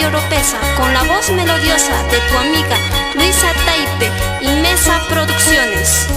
Radio Oropesa, con la voz melodiosa de tu amiga Luisa Taipe y Mesa Producciones.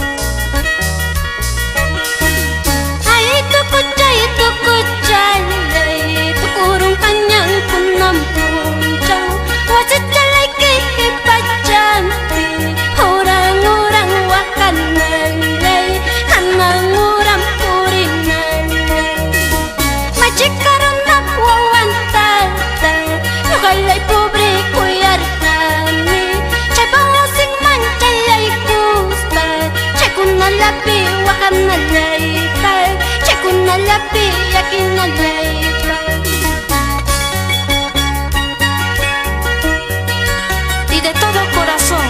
Y de todo corazón,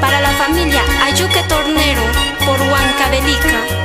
para la familia Ayuque Tornero, por Huancavelica.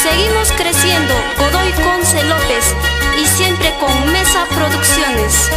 Seguimos creciendo, Godoy Conce López, y siempre con Mesa Producciones.